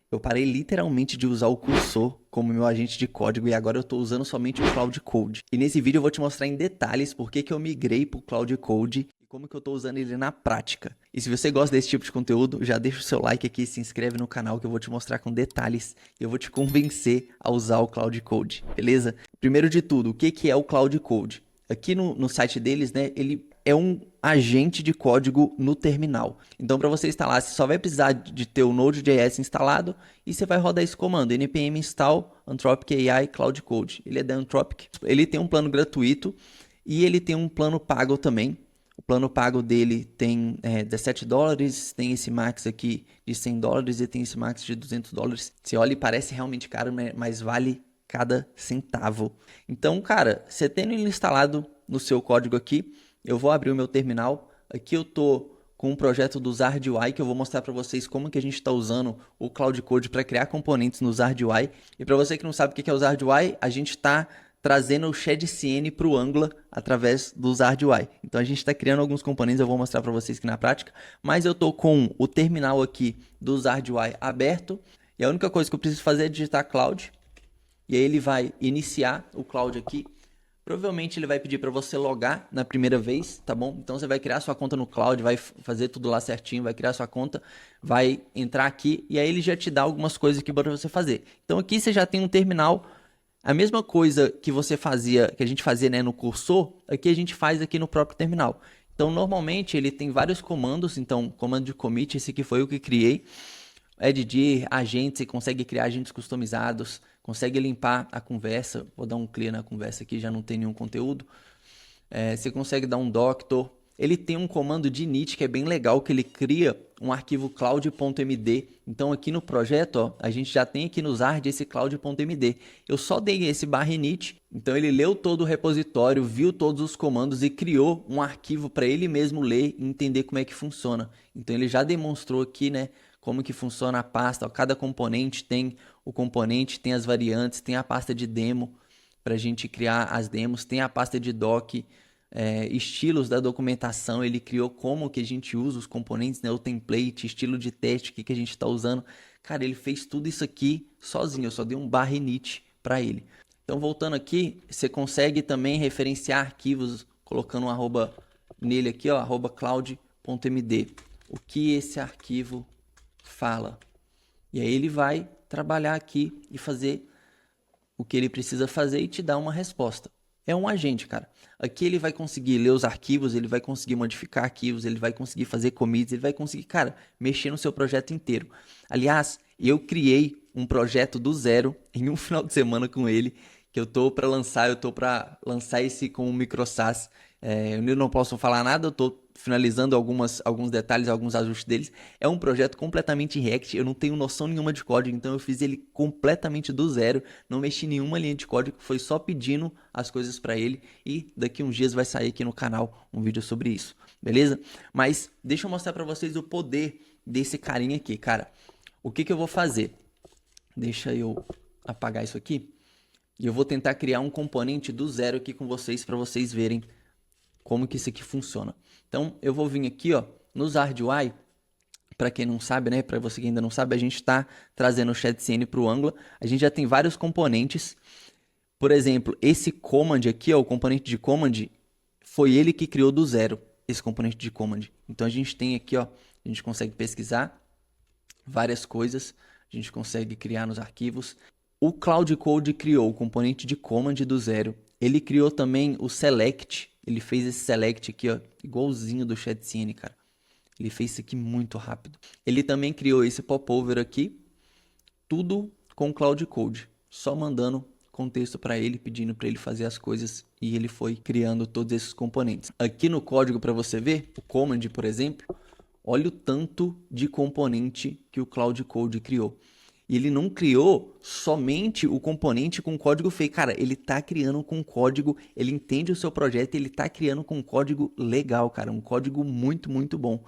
Eu parei literalmente de usar o cursor como meu agente de código e agora eu estou usando somente o Cloud Code. E nesse vídeo eu vou te mostrar em detalhes por que eu migrei para o Cloud Code e como que eu estou usando ele na prática. E se você gosta desse tipo de conteúdo, já deixa o seu like aqui e se inscreve no canal que eu vou te mostrar com detalhes e eu vou te convencer a usar o Cloud Code, beleza? Primeiro de tudo, o que é o Cloud Code? Aqui no site deles, né, ele é um agente de código no terminal. Então, para você instalar, você só vai precisar de ter o Node.js instalado e você vai rodar esse comando, npm install Anthropic AI Cloud Code. Ele é da Anthropic. Ele tem um plano gratuito e ele tem um plano pago também. O plano pago dele tem $17, tem esse max aqui de $100 e tem esse max de $200. Você olha e parece realmente caro, né? Mas vale cada centavo. Então, cara, você tendo ele instalado no seu código aqui, eu vou abrir o meu terminal. Aqui eu tô com um projeto do ZardUI que eu vou mostrar para vocês como que a gente está usando o Cloud Code para criar componentes no ZardUI. E para você que não sabe o que é o ZardUI, a gente está trazendo o ShadCN para o Angular através do ZardUI. Então a gente está criando alguns componentes, eu vou mostrar para vocês aqui na prática. Mas eu estou com o terminal aqui do ZardUI aberto. E a única coisa que eu preciso fazer é digitar Cloud. E aí ele vai iniciar o Cloud aqui. Provavelmente ele vai pedir para você logar na primeira vez, tá bom? Então você vai criar sua conta no Cloud, vai fazer tudo lá certinho, vai criar sua conta, vai entrar aqui e aí ele já te dá algumas coisas aqui para você fazer. Então aqui você já tem um terminal, a mesma coisa que você fazia, que a gente fazia, né, no cursor, aqui a gente faz aqui no próprio terminal. Então normalmente ele tem vários comandos, então comando de commit, esse aqui foi o que criei. Eddir, agentes, você consegue criar agentes customizados, consegue limpar a conversa. Vou dar um clear na conversa aqui, já não tem nenhum conteúdo. Você consegue dar um doctor. Ele tem um comando de init que é bem legal, que ele cria um arquivo cloud.md. Então aqui no projeto, ó, a gente já tem aqui no Zard esse cloud.md. Eu só dei esse barra init, então ele leu todo o repositório, viu todos os comandos e criou um arquivo para ele mesmo ler e entender como é que funciona. Então ele já demonstrou aqui, né, como que funciona a pasta. Cada componente tem o componente, tem as variantes, tem a pasta de demo para a gente criar as demos, tem a pasta de doc, estilos da documentação, ele criou como que a gente usa os componentes, né, o template, estilo de teste, o que a gente está usando. Cara, ele fez tudo isso aqui sozinho, eu só dei um barra init para ele. Então, voltando aqui, você consegue também referenciar arquivos colocando um arroba nele aqui, ó, arroba cloud.md. O que esse arquivo fala. E aí ele vai trabalhar aqui e fazer o que ele precisa fazer e te dar uma resposta. É um agente, cara. Aqui ele vai conseguir ler os arquivos, ele vai conseguir modificar arquivos, ele vai conseguir fazer commits, ele vai conseguir, cara, mexer no seu projeto inteiro. Aliás, eu criei um projeto do zero em um final de semana com ele, que eu tô para lançar esse com o MicroSAS. Eu não posso falar nada, eu tô finalizando alguns detalhes, alguns ajustes deles. É um projeto completamente em React, eu não tenho noção nenhuma de código, então eu fiz ele completamente do zero, não mexi em nenhuma linha de código, foi só pedindo as coisas para ele e daqui uns dias vai sair aqui no canal um vídeo sobre isso, beleza? Mas deixa eu mostrar para vocês o poder desse carinha aqui, cara. O que eu vou fazer? Deixa eu apagar isso aqui e eu vou tentar criar um componente do zero aqui com vocês para vocês verem como que isso aqui funciona. Então, eu vou vir aqui, ó, no ZardUI, para quem não sabe, né, para você que ainda não sabe, a gente está trazendo o ShadCN para o Angular. A gente já tem vários componentes. Por exemplo, esse command aqui, ó, o componente de command, foi ele que criou do zero esse componente de command. Então, a gente tem aqui, ó, a gente consegue pesquisar várias coisas, a gente consegue criar nos arquivos. O Cloud Code criou o componente de command do zero. Ele criou também o select. Ele fez esse select aqui, ó, igualzinho do ShadCN, cara. Ele fez isso aqui muito rápido. Ele também criou esse popover aqui, tudo com Cloud Code, só mandando contexto para ele, pedindo para ele fazer as coisas e ele foi criando todos esses componentes. Aqui no código para você ver, o command, por exemplo, olha o tanto de componente que o Cloud Code criou. E ele não criou somente o componente com código feio. Cara, ele tá criando com código, ele entende o seu projeto, ele tá criando com código legal, cara. Um código muito, muito bom.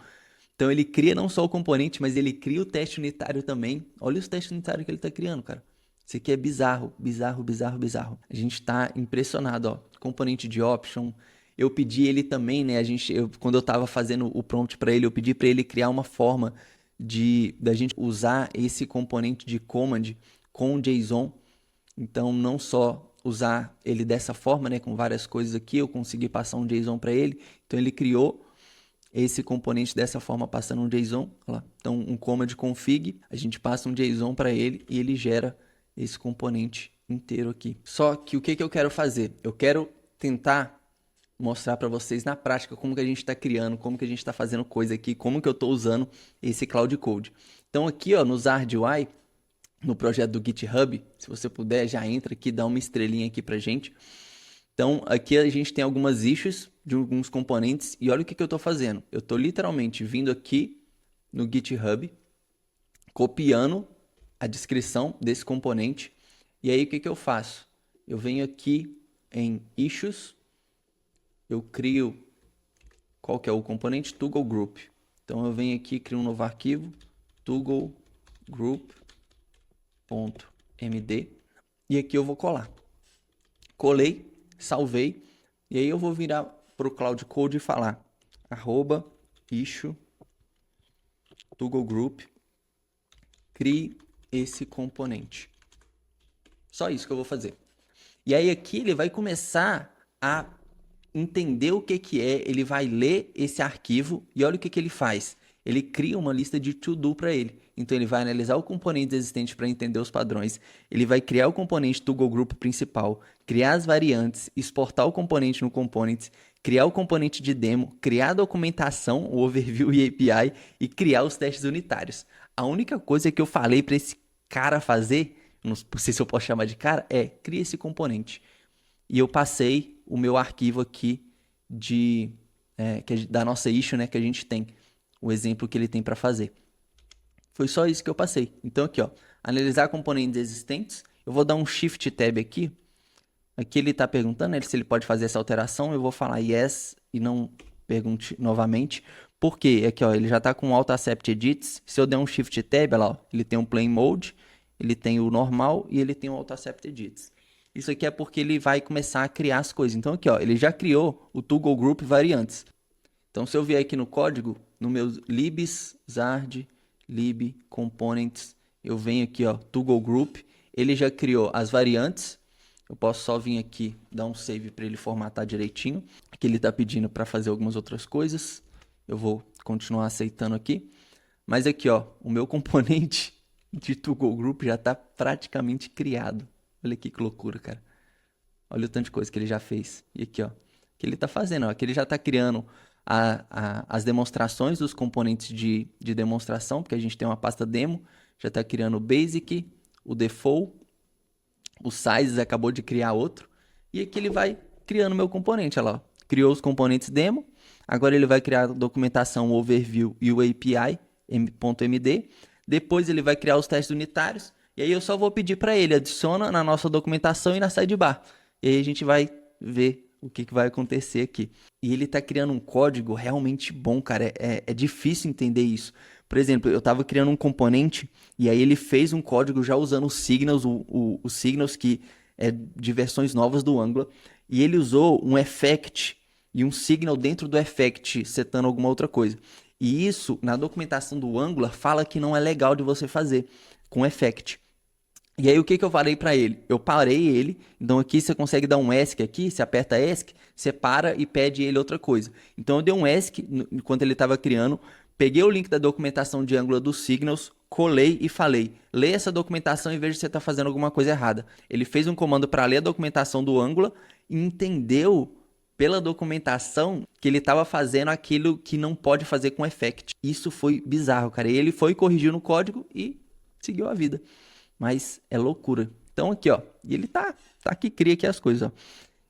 Então ele cria não só o componente, mas ele cria o teste unitário também. Olha os testes unitários que ele tá criando, cara. Isso aqui é bizarro, bizarro, bizarro, bizarro. A gente tá impressionado, ó. Componente de option. Eu pedi ele também, né? Quando eu tava fazendo o prompt para ele, eu pedi para ele criar uma forma da gente usar esse componente de command com JSON. Então, não só usar ele dessa forma, né, com várias coisas aqui, eu consegui passar um JSON para ele. Então, ele criou esse componente dessa forma, passando um JSON. Olha lá. Então, um command config, a gente passa um JSON para ele e ele gera esse componente inteiro aqui. Só que o que eu quero fazer? Eu quero tentar mostrar para vocês na prática como que a gente está criando, como que a gente está fazendo coisa aqui, como que eu estou usando esse Cloud Code. Então, aqui ó, no Zard UI, no projeto do GitHub, se você puder, já entra aqui, dá uma estrelinha aqui pra gente. Então, aqui a gente tem algumas issues de alguns componentes e olha o que eu estou fazendo. Eu estou literalmente vindo aqui no GitHub, copiando a descrição desse componente e aí o que eu faço? Eu venho aqui em issues, eu crio qual que é o componente? Toggle Group. Então, eu venho aqui, crio um novo arquivo, Toggle Group.md e aqui eu vou colar. Colei, salvei e aí eu vou virar para o Cloud Code e falar @issue Toggle Group, crie esse componente. Só isso que eu vou fazer. E aí aqui ele vai começar a entender o que é, ele vai ler esse arquivo e olha o que ele faz. Ele cria uma lista de to-do para ele. Então ele vai analisar o componente existente para entender os padrões. Ele vai criar o componente Toggle Group principal, criar as variantes, exportar o componente no Components, criar o componente de demo, criar a documentação, o overview e API e criar os testes unitários. A única coisa que eu falei para esse cara fazer, não sei se eu posso chamar de cara, é cria esse componente. E eu passei o meu arquivo aqui da nossa issue, né, que a gente tem. O exemplo que ele tem para fazer. Foi só isso que eu passei. Então aqui, ó, analisar componentes existentes. Eu vou dar um Shift Tab aqui. Aqui ele está perguntando, né, se ele pode fazer essa alteração. Eu vou falar yes e não pergunte novamente. Por quê? Aqui, ó, ele já está com Alt Accept Edits. Se eu der um Shift Tab, olha lá, ó, ele tem um Plain Mode, ele tem o normal e ele tem o Alt Accept Edits. Isso aqui é porque ele vai começar a criar as coisas. Então aqui, ó, ele já criou o Toggle Group Variantes. Então se eu vier aqui no código, no meu libs, zard, lib, components, eu venho aqui, ó, Toggle Group, ele já criou as variantes. Eu posso só vir aqui, dar um save para ele formatar direitinho, que ele está pedindo para fazer algumas outras coisas. Eu vou continuar aceitando aqui. Mas aqui, ó, o meu componente de Toggle Group já está praticamente criado. Olha aqui que loucura, cara. Olha o tanto de coisa que ele já fez. E aqui, ó, o que ele está fazendo, ó, que ele já está criando as demonstrações dos componentes de demonstração, porque a gente tem uma pasta demo, já está criando o basic, o default, o sizes acabou de criar outro, e aqui ele vai criando o meu componente, olha lá, ó. Criou os componentes demo, agora ele vai criar a documentação, o overview e o API, .md, depois ele vai criar os testes unitários, e aí eu só vou pedir para ele, adiciona na nossa documentação e na sidebar, e aí a gente vai ver o que vai acontecer aqui. E ele está criando um código realmente bom, cara. É difícil entender isso. Por exemplo, eu estava criando um componente e aí ele fez um código já usando os signals, os signals que é de versões novas do Angular. E ele usou um effect e um signal dentro do effect, setando alguma outra coisa. E isso, na documentação do Angular, fala que não é legal de você fazer com effect. E aí o que eu falei para ele? Eu parei ele, então aqui você consegue dar um ESC aqui, você aperta ESC, você para e pede ele outra coisa. Então eu dei um ESC enquanto ele estava criando, peguei o link da documentação de Angular dos Signals, colei e falei, lê essa documentação e veja se você está fazendo alguma coisa errada. Ele fez um comando para ler a documentação do Angular e entendeu pela documentação que ele estava fazendo aquilo que não pode fazer com effect. Isso foi bizarro, cara. E ele foi corrigindo o código e seguiu a vida. Mas é loucura. Então aqui, ó, e ele tá aqui, cria aqui as coisas, ó.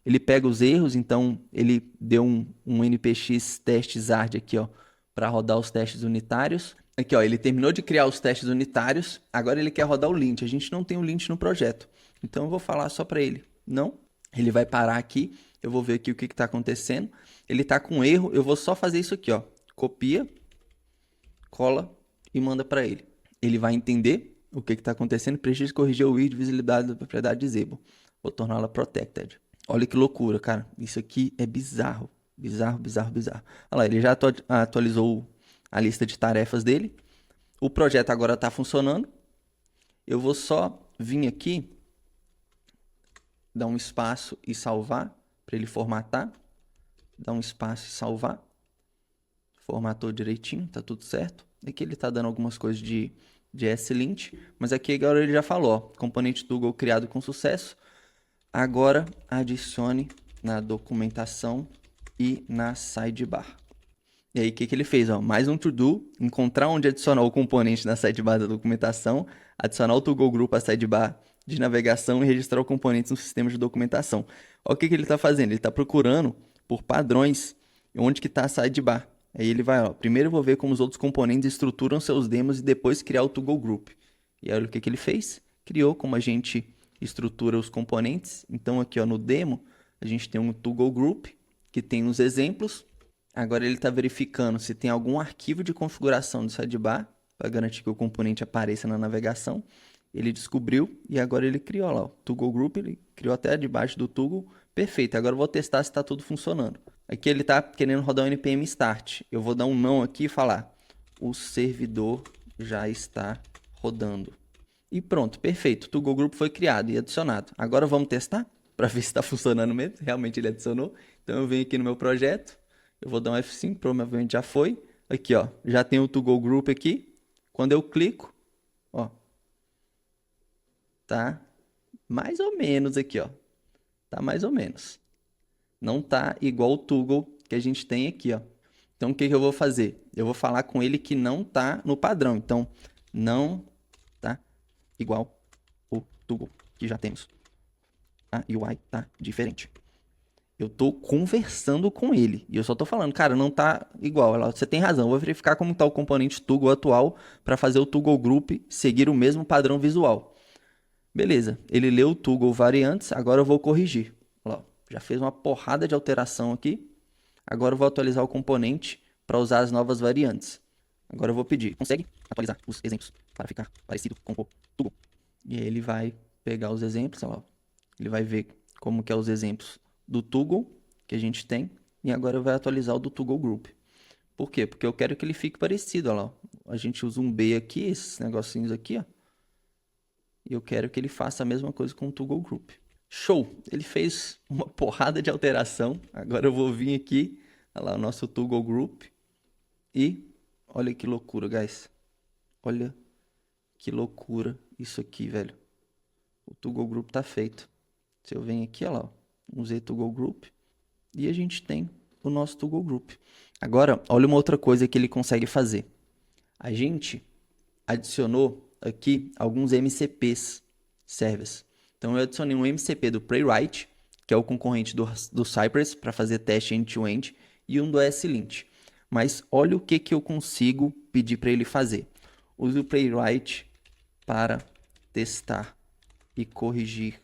Ele pega os erros, então ele deu um npx teste zard aqui, ó, para rodar os testes unitários. Aqui, ó, ele terminou de criar os testes unitários, agora ele quer rodar o lint. A gente não tem o lint no projeto. Então eu vou falar só para ele. Não, ele vai parar aqui, eu vou ver aqui o que está acontecendo. Ele tá com erro, eu vou só fazer isso aqui, ó. Copia, cola e manda para ele. Ele vai entender o que está acontecendo, precisa corrigir o ID, visibilidade da propriedade disable. Vou torná-la protected. Olha que loucura, cara. Isso aqui é bizarro. Bizarro, bizarro, bizarro. Olha lá, ele já atualizou a lista de tarefas dele. O projeto agora está funcionando. Eu vou só vir aqui, dar um espaço e salvar, para ele formatar. Dar um espaço e salvar. Formatou direitinho, tá tudo certo. Aqui ele tá dando algumas coisas de S-Lint, mas aqui agora ele já falou, ó, componente Toggle criado com sucesso. Agora adicione na documentação e na sidebar. E aí o que ele fez? Ó, mais um to-do, encontrar onde adicionar o componente na sidebar da documentação, adicionar o Toggle Group à sidebar de navegação e registrar o componente no sistema de documentação. Olha o que ele está fazendo, ele está procurando por padrões onde que está a sidebar. Aí ele vai, ó, primeiro eu vou ver como os outros componentes estruturam seus demos e depois criar o Toggle Group. E aí olha o que ele fez, criou como a gente estrutura os componentes. Então aqui, ó, no demo a gente tem um Toggle Group que tem os exemplos. Agora ele está verificando se tem algum arquivo de configuração do sidebar para garantir que o componente apareça na navegação. Ele descobriu e agora ele criou lá o Toggle Group, ele criou até debaixo do Toggle. Perfeito, agora eu vou testar se está tudo funcionando. Aqui ele está querendo rodar o npm start. Eu vou dar um não aqui e falar: o servidor já está rodando. E pronto, perfeito. O Toggle Group foi criado e adicionado. Agora vamos testar para ver se está funcionando mesmo. Realmente ele adicionou. Então eu venho aqui no meu projeto. Eu vou dar um F5, provavelmente já foi. Aqui, ó, já tem o Toggle Group aqui. Quando eu clico, ó, tá mais ou menos aqui, ó. Tá mais ou menos. Não tá igual o Toggle que a gente tem aqui, ó. Então o que eu vou fazer? Eu vou falar com ele que não tá no padrão. Então não tá igual o Toggle que já temos. A UI tá diferente. Eu tô conversando com ele. E eu só tô falando, cara, não tá igual. Você tem razão. Eu vou verificar como tá o componente Toggle atual para fazer o Toggle Group seguir o mesmo padrão visual. Beleza. Ele leu o Toggle variantes. Agora eu vou corrigir. Olha lá, já fez uma porrada de alteração aqui. Agora eu vou atualizar o componente para usar as novas variantes. Agora eu vou pedir, consegue atualizar os exemplos para ficar parecido com o Toggle? E aí ele vai pegar os exemplos, olha lá. Ele vai ver como que é os exemplos do Toggle que a gente tem. E agora vai atualizar o do Toggle Group. Por quê? Porque eu quero que ele fique parecido, olha lá. A gente usa um B aqui, esses negocinhos aqui, ó. E eu quero que ele faça a mesma coisa com o Toggle Group. Show! Ele fez uma porrada de alteração. Agora eu vou vir aqui, olha lá, o nosso Toggle Group. E olha que loucura, guys. Olha que loucura isso aqui, velho. O Toggle Group tá feito. Se eu venho aqui, olha lá, usei Toggle Group. E a gente tem o nosso Toggle Group. Agora, olha uma outra coisa que ele consegue fazer. A gente adicionou aqui alguns MCPs servers. Então eu adicionei um MCP do Playwright, que é o concorrente do Cypress, para fazer teste end-to-end, e um do S-Lint. Mas olha o que eu consigo pedir para ele fazer. Use o Playwright para testar e corrigir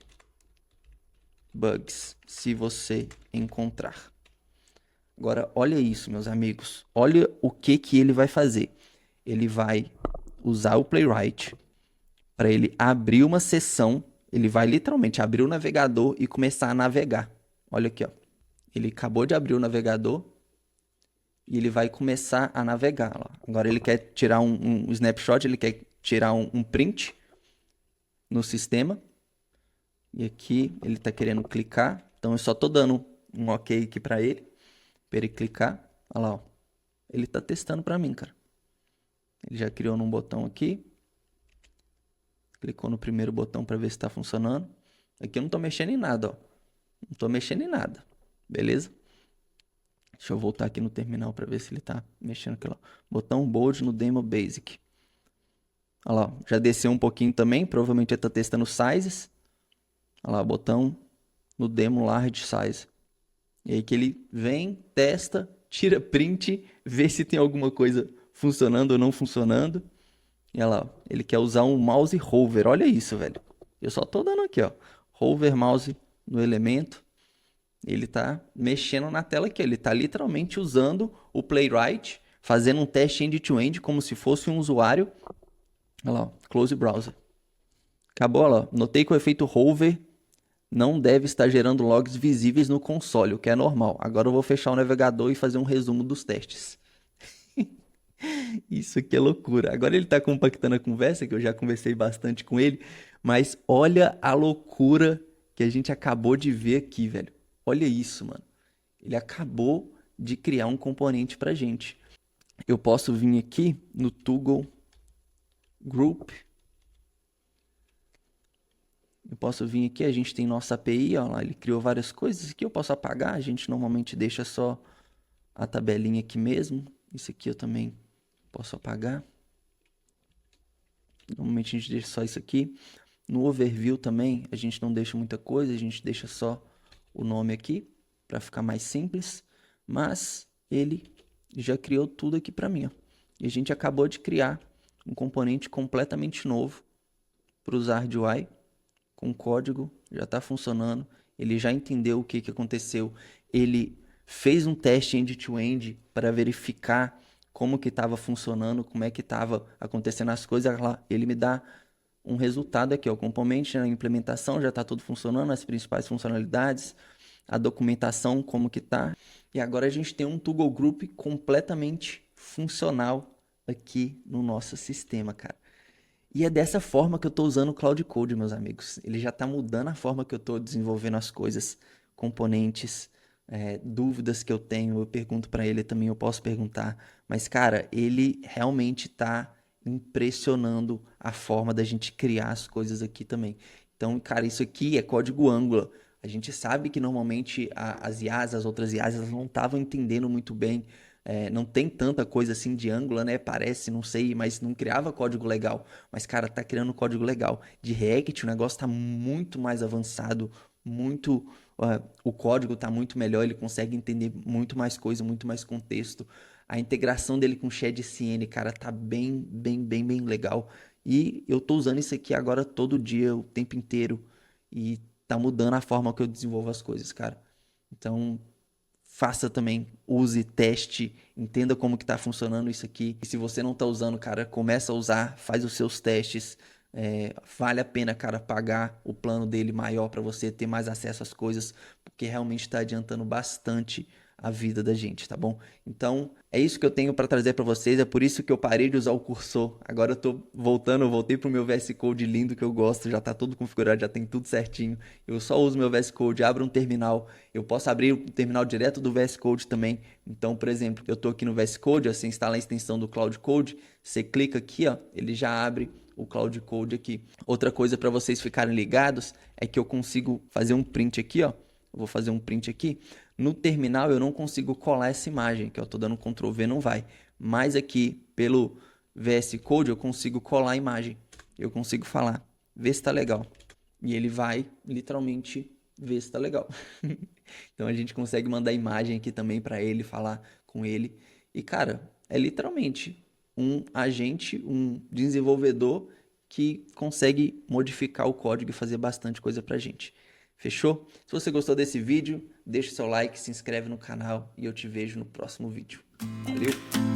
bugs, se você encontrar. Agora, olha isso, meus amigos. Olha o que ele vai fazer. Ele vai usar o Playwright para ele abrir uma sessão. Ele vai literalmente abrir o navegador e começar a navegar. Olha aqui, ó. Ele acabou de abrir o navegador e ele vai começar a navegar. Ó. Agora ele quer tirar um snapshot, ele quer tirar um print no sistema. E aqui ele está querendo clicar. Então eu só estou dando um OK aqui para ele clicar. Olha lá, ó. Ele está testando para mim, cara. Ele já criou num botão aqui. Clicou no primeiro botão para ver se está funcionando. Aqui eu não estou mexendo em nada, ó. Não estou mexendo em nada. Beleza? Deixa eu voltar aqui no terminal para ver se ele está mexendo aqui, ó. Botão bold no demo basic. Olha lá, ó. Já desceu um pouquinho também. Provavelmente ele está testando sizes. Olha lá, botão no demo large size. E aí que ele vem, testa, tira print, vê se tem alguma coisa funcionando ou não funcionando. E olha lá, ele quer usar um mouse hover. Olha isso, velho. Eu só tô dando aqui, ó. Hover mouse no elemento. Ele tá mexendo na tela aqui. Ele tá literalmente usando o Playwright, fazendo um teste end-to-end como se fosse um usuário. Olha lá, ó. Close browser. Acabou, olha lá. Notei que o efeito hover não deve estar gerando logs visíveis no console, o que é normal. Agora eu vou fechar o navegador e fazer um resumo dos testes. Isso aqui é loucura. Agora ele tá compactando a conversa, que eu já conversei bastante com ele, mas olha a loucura que a gente acabou de ver aqui, velho. Olha isso, mano. Ele acabou de criar um componente pra gente. Eu posso vir aqui no Toggle Group. Eu posso vir aqui, a gente tem nossa API, ó lá, ele criou várias coisas. Aqui eu posso apagar, a gente normalmente deixa só a tabelinha aqui mesmo. Isso aqui eu também posso apagar. Normalmente a gente deixa só isso aqui. No overview também a gente não deixa muita coisa, a gente deixa só o nome aqui para ficar mais simples. Mas ele já criou tudo aqui para mim, ó. E a gente acabou de criar um componente completamente novo para usar HardUI, com código, já está funcionando. Ele já entendeu o que aconteceu. Ele fez um teste end-to-end para verificar como que estava funcionando, como é que estava acontecendo as coisas lá. Ele me dá um resultado aqui, ó, o componente na implementação já está tudo funcionando, as principais funcionalidades, a documentação como que tá. E agora a gente tem um Toggle Group completamente funcional aqui no nosso sistema, cara. E é dessa forma que eu estou usando o Cloud Code, meus amigos. Ele já está mudando a forma que eu estou desenvolvendo as coisas, componentes, dúvidas que eu tenho, eu pergunto para ele também, eu posso perguntar. Mas, cara, ele realmente está impressionando a forma da gente criar as coisas aqui também. Então, cara, isso aqui é código Angular. A gente sabe que normalmente as IAs, as outras IAs, elas não estavam entendendo muito bem. Não tem tanta coisa assim de Angular, né? Parece, não sei, mas não criava código legal. Mas, cara, tá criando código legal. De React, o negócio tá muito mais avançado, muito. O código tá muito melhor, ele consegue entender muito mais coisa, muito mais contexto. A integração dele com o ShadCN, cara, tá bem legal. E eu tô usando isso aqui agora todo dia, o tempo inteiro. E tá mudando a forma que eu desenvolvo as coisas, cara. Então, faça também, use, teste, entenda como que tá funcionando isso aqui. E se você não tá usando, cara, começa a usar, faz os seus testes. Vale a pena, cara, pagar o plano dele maior para você ter mais acesso às coisas, porque realmente está adiantando bastante a vida da gente, tá bom? Então, é isso que eu tenho para trazer para vocês, é por isso que eu parei de usar o cursor. Agora eu tô voltando, eu voltei pro meu VS Code lindo que eu gosto, já tá tudo configurado, já tem tudo certinho. Eu só uso meu VS Code, abro um terminal, eu posso abrir o terminal direto do VS Code também. Então, por exemplo, eu tô aqui no VS Code, você instala a extensão do Cloud Code, você clica aqui, ó, ele já abre o Cloud Code aqui. Outra coisa para vocês ficarem ligados é que eu consigo fazer um print aqui, ó. Eu vou fazer um print aqui. No terminal eu não consigo colar essa imagem, que eu estou dando Ctrl V, não vai. Mas aqui, pelo VS Code, eu consigo colar a imagem. Eu consigo falar, vê se está legal. E ele vai, literalmente, ver se está legal. Então a gente consegue mandar imagem aqui também para ele, falar com ele. E, cara, é literalmente um agente, um desenvolvedor que consegue modificar o código e fazer bastante coisa pra gente. Fechou? Se você gostou desse vídeo, deixa o seu like, se inscreve no canal e eu te vejo no próximo vídeo. Valeu!